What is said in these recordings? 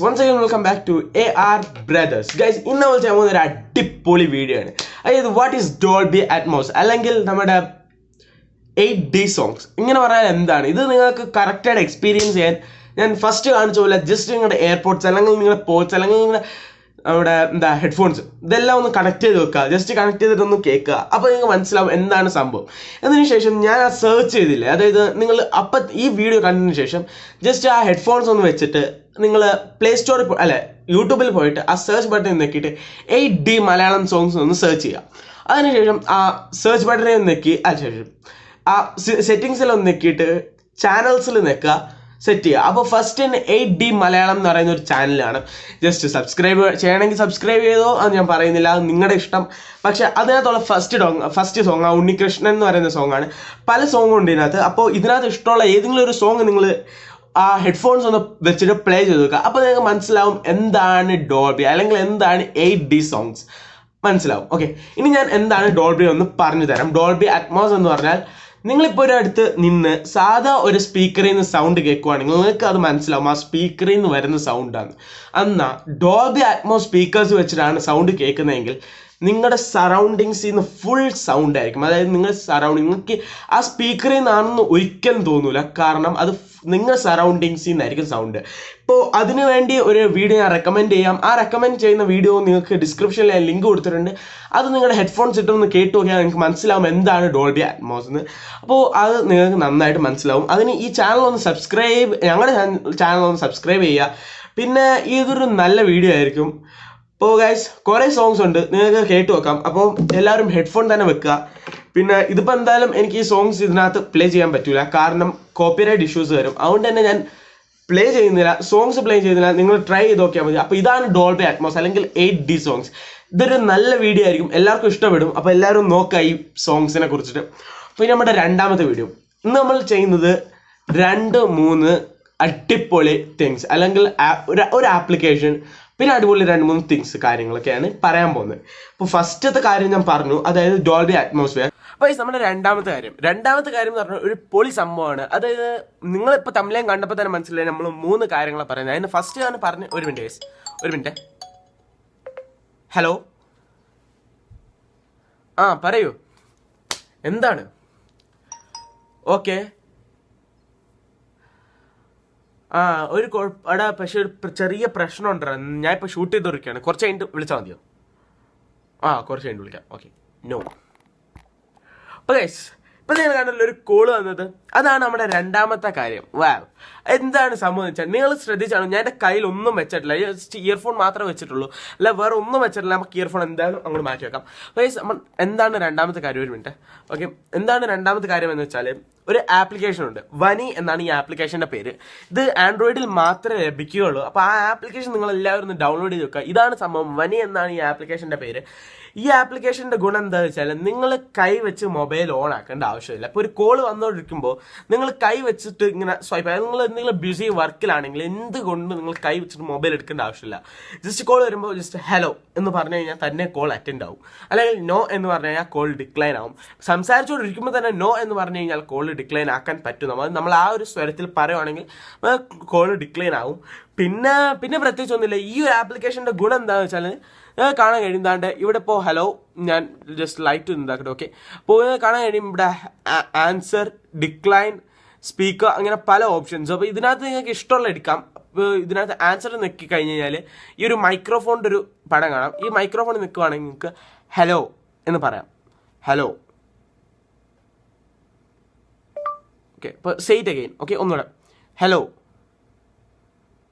once again welcome back to AR Brothers. Guys, ഇന്ന് നമ്മൾ ചെയ്യാൻ പോകുന്ന ഒരു അടിപൊളി വീഡിയോ ആണ്. അതായത് വാട്ട് ഈസ് ഡോൾബി അറ്റ്മോസ് അല്ലെങ്കിൽ നമ്മുടെ 8D സോങ്സ്. ഇങ്ങനെ പറഞ്ഞാൽ എന്താണ് ഇത്? നിങ്ങൾക്ക് കറക്റ്റായിട്ട് എക്സ്പീരിയൻസ് ചെയ്യാൻ ഞാൻ ഫസ്റ്റ് കാണിച്ച പോലെ ജസ്റ്റ് നിങ്ങളുടെ എയർപോർട്ട്സ് അല്ലെങ്കിൽ നിങ്ങളുടെ പോർട്സ് അല്ലെങ്കിൽ നിങ്ങളുടെ നമ്മുടെ ഹെഡ്ഫോൺസ് ഇതെല്ലാം ഒന്ന് കണക്ട് ചെയ്ത് വെക്കുക. ജസ്റ്റ് കണക്ട് ചെയ്തിട്ടൊന്ന് കേൾക്കുക. അപ്പോൾ നിങ്ങൾക്ക് മനസ്സിലാവും എന്താണ് സംഭവം. അതിനുശേഷം ഞാൻ ആ സെർച്ച് ചെയ്തില്ലേ, അതായത് നിങ്ങൾ അപ്പം ഈ വീഡിയോ കണ്ടതിന് ശേഷം ജസ്റ്റ് ആ ഹെഡ്ഫോൺസ് ഒന്ന് വെച്ചിട്ട് നിങ്ങൾ പ്ലേ സ്റ്റോറിൽ അല്ലെ യൂട്യൂബിൽ പോയിട്ട് ആ സെർച്ച് ബട്ടൺ നോക്കിയിട്ട് 8D മലയാളം സോങ്സ് ഒന്ന് സെർച്ച് ചെയ്യുക. അതിനുശേഷം ആ സെർച്ച് ബട്ടണിൽ നെക്കി അതിനുശേഷം ആ സെറ്റിങ്സിലൊന്ന് നെക്കിയിട്ട് ചാനൽസിൽ നിൽക്കുക, സെറ്റ് ചെയ്യുക. അപ്പോൾ ഫസ്റ്റ് തന്നെ 8D മലയാളം എന്ന് പറയുന്ന ഒരു ചാനലാണ്. ജസ്റ്റ് സബ്സ്ക്രൈബ് ചെയ്യണമെങ്കിൽ സബ്സ്ക്രൈബ് ചെയ്തോ, അത് ഞാൻ പറയുന്നില്ല, അത് നിങ്ങളുടെ ഇഷ്ടം. പക്ഷെ അതിനകത്തുള്ള ഫസ്റ്റ് സോങ് ആ ഉണ്ണികൃഷ്ണൻ എന്ന് പറയുന്ന സോങ്ങാണ്. പല സോങ്ങും ഉണ്ട് ഇതിനകത്ത്. അപ്പോൾ ഇതിനകത്ത് ഇഷ്ടമുള്ള ഏതെങ്കിലും ഒരു സോങ് നിങ്ങൾ ആ ഹെഡ്ഫോൺസ് ഒന്ന് വെച്ചിട്ട് പ്ലേ ചെയ്ത് വെക്കുക. അപ്പോൾ നിങ്ങൾക്ക് മനസ്സിലാവും എന്താണ് ഡോൾബി അല്ലെങ്കിൽ എന്താണ് 8D സോങ്സ് മനസ്സിലാവും. ഓക്കെ, ഇനി ഞാൻ എന്താണ് ഡോൾബി ഒന്ന് പറഞ്ഞു തരാം. ഡോൾബി അറ്റ്മോസ് എന്ന് പറഞ്ഞാൽ നിങ്ങളിപ്പോൾ ഒരു അടുത്ത് നിന്ന് സാധാ ഒരു സ്പീക്കറിൽ നിന്ന് സൗണ്ട് കേൾക്കുവാണെങ്കിൽ നിങ്ങൾക്ക് അത് മനസ്സിലാവും ആ സ്പീക്കറിൽ നിന്ന് വരുന്ന സൗണ്ടാണ്. എന്നാൽ ഡോൾബി അറ്റ്മോസ് സ്പീക്കേഴ്സ് വെച്ചിട്ടാണ് സൗണ്ട് കേൾക്കുന്നതെങ്കിൽ നിങ്ങളുടെ സറൗണ്ടിങ്സിൽ നിന്ന് ഫുൾ സൗണ്ട് ആയിരിക്കും. അതായത് നിങ്ങൾക്ക് ആ സ്പീക്കറിൽ നിന്നാണെന്ന് ഒരിക്കലും തോന്നൂല, കാരണം അത് നിങ്ങളുടെ സറൗണ്ടിങ്സിൽ നിന്നായിരിക്കും സൗണ്ട്. ഇപ്പോൾ അതിനു വേണ്ടി ഒരു വീഡിയോ ഞാൻ റെക്കമെൻഡ് ചെയ്യാം. ആ റെക്കമെൻഡ് ചെയ്യുന്ന വീഡിയോ നിങ്ങൾക്ക് ഡിസ്ക്രിപ്ഷനിൽ ഞാൻ ലിങ്ക് കൊടുത്തിട്ടുണ്ട്. അത് നിങ്ങളുടെ ഹെഡ്ഫോൺസ് ഇട്ടൊന്ന് കേട്ട് നോക്കിയാൽ നിങ്ങൾക്ക് മനസ്സിലാവും എന്താണ് ഡോൾബി അറ്റ്മോസ് എന്ന്. അപ്പോൾ അത് നിങ്ങൾക്ക് നന്നായിട്ട് മനസ്സിലാവും. അതിന് ഈ ചാനൽ ഒന്ന് ഞങ്ങളുടെ ചാനൽ ഒന്ന് സബ്സ്ക്രൈബ് ചെയ്യുക. പിന്നെ ഇതൊരു നല്ല വീഡിയോ ആയിരിക്കും. അപ്പോൾ ഗൈസ്, കുറേ സോങ്സ് ഉണ്ട്, നിങ്ങൾക്ക് കേട്ട് വെക്കാം. അപ്പോൾ എല്ലാവരും ഹെഡ്ഫോൺ തന്നെ വെക്കുക. പിന്നെ ഇതിപ്പോൾ എന്തായാലും എനിക്ക് ഈ സോങ്സ് ഇതിനകത്ത് പ്ലേ ചെയ്യാൻ പറ്റില്ല, കാരണം കോപ്പിറൈറ്റ് ഇഷ്യൂസ് വരും. അതുകൊണ്ട് തന്നെ ഞാൻ സോങ്സ് പ്ലേ ചെയ്യുന്നില്ല. നിങ്ങൾ ട്രൈ ചെയ്ത് നോക്കിയാൽ മതി. അപ്പോൾ ഇതാണ് ഡോൾബി അറ്റ്മോസ് അല്ലെങ്കിൽ 8D സോങ്സ്. ഇതൊരു നല്ല വീഡിയോ ആയിരിക്കും, എല്ലാവർക്കും ഇഷ്ടപ്പെടും. അപ്പോൾ എല്ലാവരും നോക്കുക ഈ സോങ്സിനെ കുറിച്ചിട്ട്. അപ്പോൾ ഇനി നമ്മുടെ രണ്ടാമത്തെ വീഡിയോ. ഇന്ന് നമ്മൾ ചെയ്യുന്നത് 2-3 അടിപൊളി തിങ്സ് അല്ലെങ്കിൽ ഒരു ആപ്ലിക്കേഷൻ, പിന്നെ അടിപൊളി 2-3 തിങ്സ് കാര്യങ്ങളൊക്കെയാണ് പറയാൻ പോകുന്നത്. അപ്പോൾ ഫസ്റ്റത്തെ കാര്യം ഞാൻ പറഞ്ഞു, അതായത് ഡോൾബി അറ്റ്മോസ്ഫിയർ. അപ്പോൾ നമ്മുടെ രണ്ടാമത്തെ കാര്യം എന്ന് പറഞ്ഞാൽ ഒരു പൊളി സംഭവമാണ്. അതായത് നിങ്ങളിപ്പോൾ തമിഴം കണ്ടപ്പോൾ തന്നെ മനസ്സിലായി നമ്മൾ 3 കാര്യങ്ങളാണ് പറയുന്നത്. അതിന് ഫസ്റ്റ് ഞാൻ പറഞ്ഞ് ഒരു മിനിറ്റ് ഹലോ, ആ പറയൂ, എന്താണ്? ഓക്കെ, പക്ഷെ ഒരു ചെറിയ പ്രശ്നം ഉണ്ടായിരുന്നു. ഞാൻ ഇപ്പോൾ ഷൂട്ട് ചെയ്തിരിക്കുകയാണ്. കുറച്ച് കഴിഞ്ഞിട്ട് വിളിച്ചാൽ മതിയോ? കുറച്ച് കഴിഞ്ഞിട്ട് വിളിക്കാം. Okay, no. അപ്പോൾ ഗൈസ്, ഇപ്പം നിങ്ങൾ കണ്ടല്ലോ ഒരു കോള് വന്നത്, അതാണ് നമ്മുടെ രണ്ടാമത്തെ കാര്യം. എന്താണ് സംഭവം വെച്ചാൽ നിങ്ങൾ ശ്രദ്ധിച്ചാണ്, ഞാൻ എൻ്റെ കയ്യിൽ ഒന്നും വെച്ചിട്ടില്ല, ജസ്റ്റ് ഇയർഫോൺ മാത്രമേ വെച്ചിട്ടുള്ളൂ, അല്ല വേറെ ഒന്നും വെച്ചിട്ടില്ല. നമുക്ക് ഇയർഫോൺ എന്തായാലും അങ്ങോട്ട് മാറ്റി വെക്കാം. ഗൈസ്, എന്താണ് രണ്ടാമത്തെ കാര്യം? ഒരു മിനിറ്റ്. ഓക്കെ, എന്താണ് രണ്ടാമത്തെ കാര്യം എന്ന് വെച്ചാൽ ഒരു ആപ്ലിക്കേഷൻ ഉണ്ട്, വനി എന്നാണ് ഈ ആപ്ലിക്കേഷൻ്റെ പേര്. ഇത് ആൻഡ്രോയിഡിൽ മാത്രമേ ലഭിക്കുകയുള്ളൂ. അപ്പോൾ ആ ആപ്ലിക്കേഷൻ നിങ്ങൾ എല്ലാവരും ഒന്ന് ഡൗൺലോഡ് ചെയ്ത് വെക്കുക. ഇതാണ് സംഭവം, വനി എന്നാണ് ഈ ആപ്ലിക്കേഷൻ്റെ പേര്. ഈ ആപ്ലിക്കേഷൻ്റെ ഗുണം എന്താണെന്ന് വെച്ചാൽ നിങ്ങൾ കൈ വെച്ച് മൊബൈൽ ഓൺ ആക്കേണ്ട ആവശ്യമില്ല. ഇപ്പോൾ ഒരു കോൾ വന്നുകൊണ്ടിരിക്കുമ്പോൾ നിങ്ങൾ കൈ വെച്ചിട്ട് ഇങ്ങനെ സ്വൈപ്പ് ചെയ്യാം. നിങ്ങൾ എന്തെങ്കിലും ബിസി വർക്കിലാണെങ്കിൽ എന്തുകൊണ്ട് നിങ്ങൾ കൈ വെച്ചിട്ട് മൊബൈൽ എടുക്കേണ്ട ആവശ്യമില്ല. ജസ്റ്റ് കോൾ വരുമ്പോൾ ജസ്റ്റ് ഹലോ എന്ന് പറഞ്ഞു കഴിഞ്ഞാൽ തന്നെ കോൾ അറ്റൻഡ് ആവും, അല്ലെങ്കിൽ നോ എന്ന് പറഞ്ഞു കഴിഞ്ഞാൽ കോൾ ഡിക്ലൈൻ ആവും. സംസാരിച്ചുകൊണ്ടിരിക്കുമ്പോൾ തന്നെ നോ എന്ന് പറഞ്ഞു കഴിഞ്ഞാൽ കോൾ ഡിക്ലൈൻ ആക്കാൻ പറ്റും. നമ്മൾ ആ ഒരു സ്വരത്തിൽ പറയുവാണെങ്കിൽ കോൾ ഡിക്ലൈൻ ആവും. പിന്നെ പ്രത്യേകിച്ച് ഒന്നുമില്ല. ഈ ഒരു ആപ്ലിക്കേഷൻ്റെ ഗുണം എന്താണെന്ന് വെച്ചാൽ കാണാൻ കഴിയുന്നതാണ്ട് ഇവിടെ ഇപ്പോൾ ഹലോ, ഞാൻ ജസ്റ്റ് ലൈറ്റ് ഉണ്ടാക്കട്ടെ. ഓക്കെ, അപ്പോൾ കാണാൻ കഴിയും ഇവിടെ ആൻസർ, ഡിക്ലൈൻ, സ്പീക്കർ, അങ്ങനെ പല ഓപ്ഷൻസ്. അപ്പോൾ ഇതിനകത്ത് നിങ്ങൾക്ക് ഇഷ്ടമുള്ള എടുക്കാം. ഇതിനകത്ത് ആൻസർ നിൽക്കി കഴിഞ്ഞ് കഴിഞ്ഞാൽ ഈ ഒരു മൈക്രോഫോണിൻ്റെ ഒരു പടം കാണാം. ഈ മൈക്രോഫോണിൽ നിൽക്കുവാണെങ്കിൽ നിങ്ങൾക്ക് ഹലോ എന്ന് പറയാം. ഹലോ. ഓക്കെ, ഇപ്പോൾ സെയ്റ്റ് അഗെയിൻ. ഓക്കെ, ഒന്നുകൂടെ ഹലോ.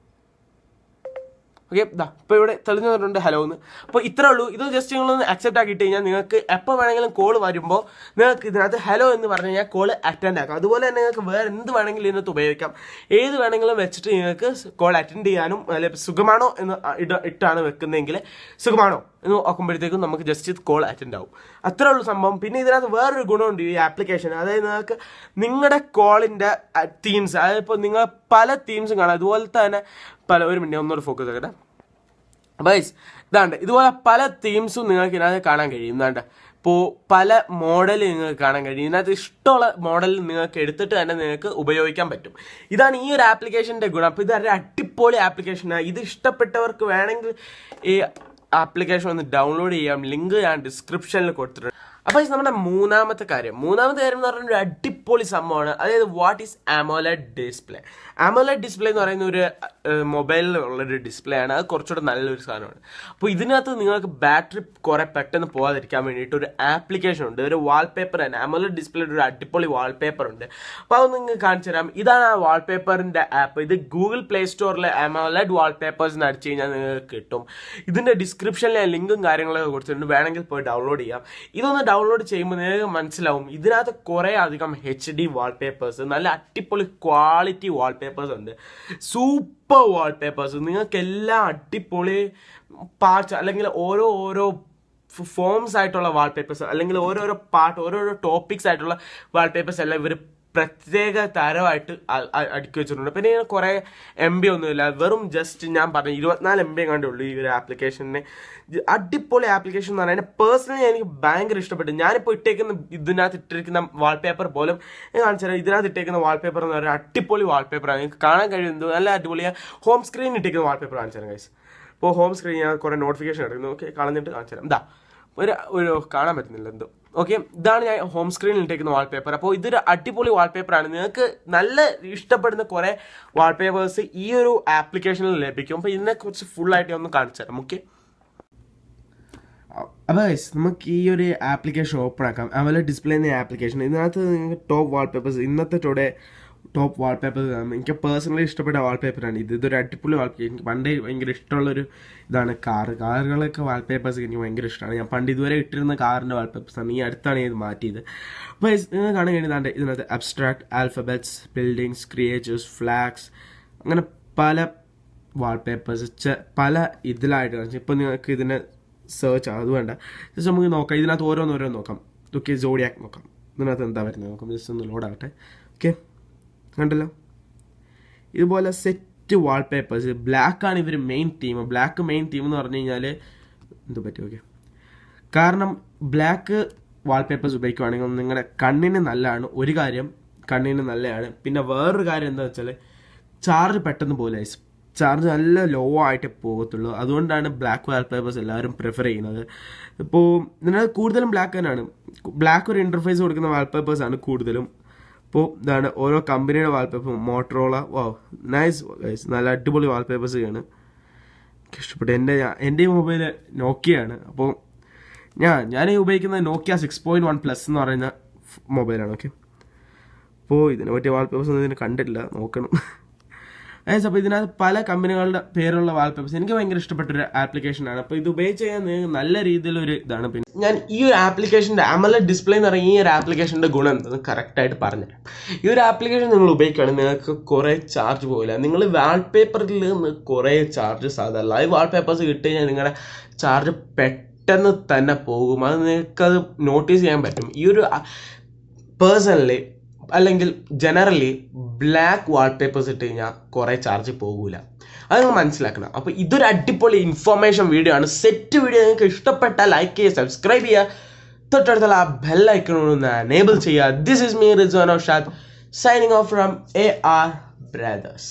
ഓക്കെ, ഇപ്പോൾ ഇവിടെ തെളിഞ്ഞു പറഞ്ഞിട്ടുണ്ട് ഹലോ എന്ന്. അപ്പോൾ ഇത്രേ ഉള്ളൂ. ഇത് ജസ്റ്റ് നിങ്ങളൊന്ന് അക്സെപ്റ്റ് ആക്കിയിട്ട് കഴിഞ്ഞാൽ നിങ്ങൾക്ക് എപ്പോൾ വേണമെങ്കിലും കോൾ വരുമ്പോൾ നിങ്ങൾക്ക് ഇതിനകത്ത് ഹലോ എന്ന് പറഞ്ഞു കഴിഞ്ഞാൽ കോൾ അറ്റൻഡ് ആക്കാം. അതുപോലെ തന്നെ നിങ്ങൾക്ക് വേറെ എന്ത് വേണമെങ്കിലും ഇതിനകത്ത് ഉപയോഗിക്കാം. ഏത് വേണമെങ്കിലും വെച്ചിട്ട് നിങ്ങൾക്ക് കോൾ അറ്റൻഡ് ചെയ്യാനും, അല്ലെങ്കിൽ സുഖമാണോ എന്ന് ഇട്ടാണ് വെക്കുന്നതെങ്കിൽ സുഖമാണോ എന്ന് നോക്കുമ്പോഴത്തേക്കും നമുക്ക് ജസ്റ്റ് കോൾ അറ്റൻഡ് ആവും. അത്രേ ഉള്ളൂ സംഭവം. പിന്നെ ഇതിനകത്ത് വേറൊരു ഗുണമുണ്ട് ഈ ആപ്ലിക്കേഷൻ. അതായത് നിങ്ങൾക്ക് നിങ്ങളുടെ കോളിൻ്റെ തീംസ്, അതായത് ഇപ്പോൾ നിങ്ങൾ പല തീംസും കാണാം. അതുപോലെ തന്നെ ഒരു മിനിറ്റ് ഒന്നുകൂടെ ഫോക്കസ് ആക്കട്ടെ. ബൈസ്, ഇതാണ്ട് ഇതുപോലെ പല തീംസും നിങ്ങൾക്ക് ഇതിനകത്ത് കാണാൻ കഴിയും. ഇതാണ്ട് പല മോഡൽ നിങ്ങൾക്ക് കാണാൻ കഴിയും. ഇതിനകത്ത് ഇഷ്ടമുള്ള മോഡൽ നിങ്ങൾക്ക് എടുത്തിട്ട് തന്നെ നിങ്ങൾക്ക് ഉപയോഗിക്കാൻ പറ്റും. ഇതാണ് ഈ ഒരു ആപ്ലിക്കേഷൻ്റെ ഗുണം. അപ്പോൾ ഇതൊരു അടിപൊളി ആപ്ലിക്കേഷനാണ്. ഇത് ഇഷ്ടപ്പെട്ടവർക്ക് വേണമെങ്കിൽ ഈ ആപ്ലിക്കേഷൻ ഒന്ന് ഡൗൺലോഡ് ചെയ്യാം. ലിങ്ക് ഞാൻ ഡിസ്ക്രിപ്ഷനിൽ കൊടുത്തിട്ടുണ്ട്. അപ്പോൾ നമ്മുടെ മൂന്നാമത്തെ കാര്യം എന്ന് പറയുന്നത് ഒരു അടിപൊളി സംഭവമാണ്. അതായത് what is AMOLED display. AMOLED display എന്ന് പറയുന്ന ഒരു മൊബൈലിലുള്ളൊരു ഡിസ്പ്ലേ ആണ്. അത് കുറച്ചുകൂടെ നല്ലൊരു സാധനമാണ്. അപ്പോൾ ഇതിനകത്ത് നിങ്ങൾക്ക് ബാറ്ററി കുറേ പെട്ടെന്ന് പോകാതിരിക്കാൻ വേണ്ടിയിട്ട് ഒരു ആപ്ലിക്കേഷൻ ഉണ്ട്, ഒരു വാൾപേപ്പർ തന്നെ. AMOLED ഡിസ്പ്ലേയുടെ ഒരു അടിപൊളി വാൾപേപ്പർ ഉണ്ട്. അപ്പോൾ അത് നിങ്ങൾക്ക് കാണിച്ചു തരാം. ഇതാണ് ആ വാൾപേപ്പറിൻ്റെ ആപ്പ്. ഇത് ഗൂഗിൾ പ്ലേ സ്റ്റോറിലെ AMOLED വാൾപേപ്പേഴ്സ് എന്ന് അടിച്ചു കഴിഞ്ഞാൽ നിങ്ങൾക്ക് കിട്ടും. ഇതിൻ്റെ ഡിസ്ക്രിപ്ഷനിൽ ലിങ്കും കാര്യങ്ങളൊക്കെ കൊടുത്തിട്ടുണ്ട്, വേണമെങ്കിൽ പോയി ഡൗൺലോഡ് ചെയ്യാം. ഇതൊന്ന് ഡൗൺലോഡ് ചെയ്യുമ്പോൾ നിങ്ങൾക്ക് മനസ്സിലാവും ഇതിനകത്ത് കുറേ അധികം HD വാൾപേപ്പേഴ്സ്, നല്ല അടിപൊളി ക്വാളിറ്റി വാൾപേപ്പേഴ്സ് ഉണ്ട്. Super wallpapers. നിങ്ങൾക്ക് എല്ലാം അടിപൊളി പാർട്സ് അല്ലെങ്കിൽ ഓരോ ഫോംസ് ആയിട്ടുള്ള വാൾപേപ്പേഴ്സ് അല്ലെങ്കിൽ ഓരോരോ ടോപ്പിക്സ് ആയിട്ടുള്ള വാൾപേപ്പേഴ്സ് എല്ലാം ഇവർ പ്രത്യേക തരമായിട്ട് അടുക്കി വെച്ചിട്ടുണ്ട്. പിന്നെ കുറേ MB ഒന്നുമില്ല, വെറും ജസ്റ്റ് ഞാൻ പറഞ്ഞു 24 MB കണ്ടേ ഉള്ളൂ ഈ ഒരു ആപ്ലിക്കേഷനെ. അടിപൊളി ആപ്ലിക്കേഷൻ എന്ന് പറഞ്ഞാൽ പേഴ്സണലി എനിക്ക് ഭയങ്കര ഇഷ്ടപ്പെട്ടു. ഞാനിപ്പോൾ ഇതിനകത്ത് ഇട്ടിരിക്കുന്ന വാൾപേപ്പർ പോലും കാണിച്ചു തരാം. ഇതിനകത്ത് ഇട്ടേക്കുന്ന വാൾപേപ്പർ എന്ന് പറഞ്ഞാൽ അടിപൊളി വാൾപേപ്പറാണ്. നിങ്ങൾക്ക് കാണാൻ കഴിയുന്നത് നല്ല അടിപൊളിയാണ്. ഹോം സ്ക്രീൻ ഇട്ടിരിക്കുന്ന വാൾപേപ്പർ കാണിച്ചു തരാം ഗൈസ്. ഇപ്പോൾ ഹോം സ്ക്രീൻ ഞാൻ കുറേ നോട്ടിഫിക്കേഷൻ എടുക്കുന്നു. ഓക്കെ, കളഞ്ഞിട്ട് കാണിച്ചു തരാം. ഇതാ ഒരു കാണാൻ പറ്റുന്നില്ല എന്തോ. ഓക്കെ, ഇതാണ് ഞാൻ ഹോം സ്ക്രീനിൽ ഇട്ടേക്കുന്ന വാൾപേപ്പർ. അപ്പോൾ ഇതൊരു അടിപൊളി വാൾപേപ്പറാണ്. നിങ്ങൾക്ക് നല്ല ഇഷ്ടപ്പെടുന്ന കുറേ വാൾപേപ്പേഴ്സ് ഈ ഒരു ആപ്ലിക്കേഷനിൽ ലഭിക്കും. അപ്പോൾ ഇതിനെക്കുറിച്ച് ഫുള്ളായിട്ട് ഒന്ന് കാണിച്ചു തരാം. ഓക്കെ, അപ്പോൾ നമുക്ക് ഈ ഒരു ആപ്ലിക്കേഷൻ ഓപ്പൺ ആക്കാം. AMOLED ഡിസ്പ്ലേ എന്ന ആപ്ലിക്കേഷൻ. ഇതിനകത്ത് നിങ്ങൾക്ക് ടോപ്പ് വാൾപേപ്പേഴ്സ്, ഇന്നത്തെ ടോപ്പ് വാൾപേപ്പേഴ്സ് ആണ്. എനിക്ക് പേഴ്സണലി ഇഷ്ടപ്പെട്ട വാൾപേപ്പറാണ് ഇത്. ഇതൊരു അടിപൊളി വാൾപേപ്പർ. എനിക്ക് പണ്ടേ ഭയങ്കര ഇഷ്ടമുള്ളൊരു ഇതാണ് കാറുകളൊക്കെ വാൾപേപ്പേഴ്സ് എനിക്ക് ഭയങ്കര ഇഷ്ടമാണ്. ഞാൻ പണ്ട് ഇതുവരെ ഇട്ടിരുന്ന കാറിൻ്റെ വാൾപേപ്പേഴ്സാണ്. ഈ അടുത്താണ് ഇത് മാറ്റിയത്. അപ്പോൾ നിങ്ങൾ കാണാൻ കഴിയുന്നതാണ് ഇതിനകത്ത് abstract, alphabets, buildings, creatures, flags, അങ്ങനെ പല വാൾപേപ്പേഴ്സ് പല ഇതിലായിട്ട് കാണിച്ചു. ഇപ്പോൾ നിങ്ങൾക്ക് ഇതിനെ സെർച്ച് അത് വേണ്ട, ജസ്റ്റ് നമുക്ക് നോക്കാം. ഇതിനകത്ത് ഓരോന്ന് നോക്കാം. ഓക്കെ, സോഡിയാക്ക് നോക്കാം. ഇതിനകത്ത് എന്താ വരുന്നത് നോക്കാം. ജസ്റ്റ് ഒന്ന് ലോഡാകട്ടെ. ഓക്കെ, കണ്ടല്ലോ. ഇതുപോലെ സെറ്റ് വാൾപേപ്പേഴ്സ്. ബ്ലാക്കാണ് ഇവർ main theme. Black main theme എന്ന് പറഞ്ഞു കഴിഞ്ഞാൽ എന്ത് പറ്റും. ഓക്കെ, കാരണം ബ്ലാക്ക് വാൾപേപ്പേഴ്സ് ഉപയോഗിക്കുകയാണെങ്കിൽ നിങ്ങളുടെ കണ്ണിന് നല്ലതാണ്. ഒരു കാര്യം കണ്ണിന് നല്ലതാണ്. പിന്നെ വേറൊരു കാര്യം എന്താ വെച്ചാൽ ചാർജ് പെട്ടെന്ന് പോലെ, ചാർജ് നല്ല ലോ ആയിട്ടേ പോകത്തുള്ളൂ. അതുകൊണ്ടാണ് ബ്ലാക്ക് വാൾപേപ്പേഴ്സ് എല്ലാവരും പ്രിഫർ ചെയ്യുന്നത്. ഇപ്പോൾ ഇതിനകത്ത് കൂടുതലും ബ്ലാക്ക് തന്നെയാണ്. ബ്ലാക്ക് ഒരു ഇൻ്റർഫേസ് കൊടുക്കുന്ന വാൾപേപ്പേഴ്സാണ് കൂടുതലും. അപ്പോൾ ഇതാണ് ഓരോ കമ്പനിയുടെ വാൾപേപ്പർ. മോട്ടറോള, നൈസ് ഗൈസ്, നല്ല അടിപൊളി വാൾപേപ്പേഴ്സ് ആണ്. ഇഷ്ടപ്പെട്ടു. എൻ്റെ ഈ മൊബൈൽ നോക്കിയാണ്. അപ്പോൾ ഞാൻ ഉപയോഗിക്കുന്നത് നോക്കിയ 6.1+ എന്ന് പറയുന്ന മൊബൈലാണ്. ഓക്കെ, അപ്പോൾ ഇതിനെ പറ്റിയ വാൾപേപ്പേഴ്സ് ഒന്നും ഇതിന് കണ്ടിട്ടില്ല, നോക്കണം. അപ്പോൾ ഇതിനകത്ത് പല കമ്പനികളുടെ പേരുള്ള വാൾപേപ്പേഴ്സ് എനിക്ക് ഭയങ്കര ഇഷ്ടപ്പെട്ടൊരു ആപ്ലിക്കേഷനാണ്. അപ്പോൾ ഇത് ഉപയോഗിച്ച് ചെയ്യാൻ നല്ല രീതിയിലൊരു ഇതാണ്. പിന്നെ ഞാൻ ഈ ഒരു ആപ്ലിക്കേഷൻ്റെ AMOLED ഡിസ്പ്ലേ എന്ന് പറയുന്ന ഈ ഒരു ആപ്ലിക്കേഷൻ്റെ ഗുണം എന്തെന്ന് കറക്റ്റായിട്ട് പറഞ്ഞുതരാം. ഈ ഒരു ആപ്ലിക്കേഷൻ നിങ്ങൾ ഉപയോഗിക്കുകയാണെങ്കിൽ നിങ്ങൾക്ക് കുറേ ചാർജ് പോകില്ല. നിങ്ങൾ വാൾപേപ്പറിൽ നിന്ന് കുറേ ചാർജ് സാധാരണ ലൈവ് വാൾപേപ്പേഴ്സ് കിട്ടി കഴിഞ്ഞാൽ നിങ്ങളുടെ ചാർജ് പെട്ടെന്ന് തന്നെ പോകും. അത് നിങ്ങൾക്കത് നോട്ടീസ് ചെയ്യാൻ പറ്റും. ഈ ഒരു പേഴ്സണലി അല്ലെങ്കിൽ ജനറലി ബ്ലാക്ക് വാൾപേപ്പേഴ്സ് ഇട്ട് കഴിഞ്ഞാൽ കുറേ ചാർജ് പോകില്ല. അത് നിങ്ങൾ മനസ്സിലാക്കണം. അപ്പോൾ ഇതൊരു അടിപൊളി ഇൻഫോർമേഷൻ വീഡിയോ ആണ്. സെറ്റ് വീഡിയോ നിങ്ങൾക്ക് ഇഷ്ടപ്പെട്ടാൽ ലൈക്ക് ചെയ്യുക, സബ്സ്ക്രൈബ് ചെയ്യുക, തൊട്ടടുത്തുള്ള ആ ബെൽ ഐക്കണൊന്ന് എനേബിൾ ചെയ്യുക. This is me Rizwan Aushad signing off from AR Brothers.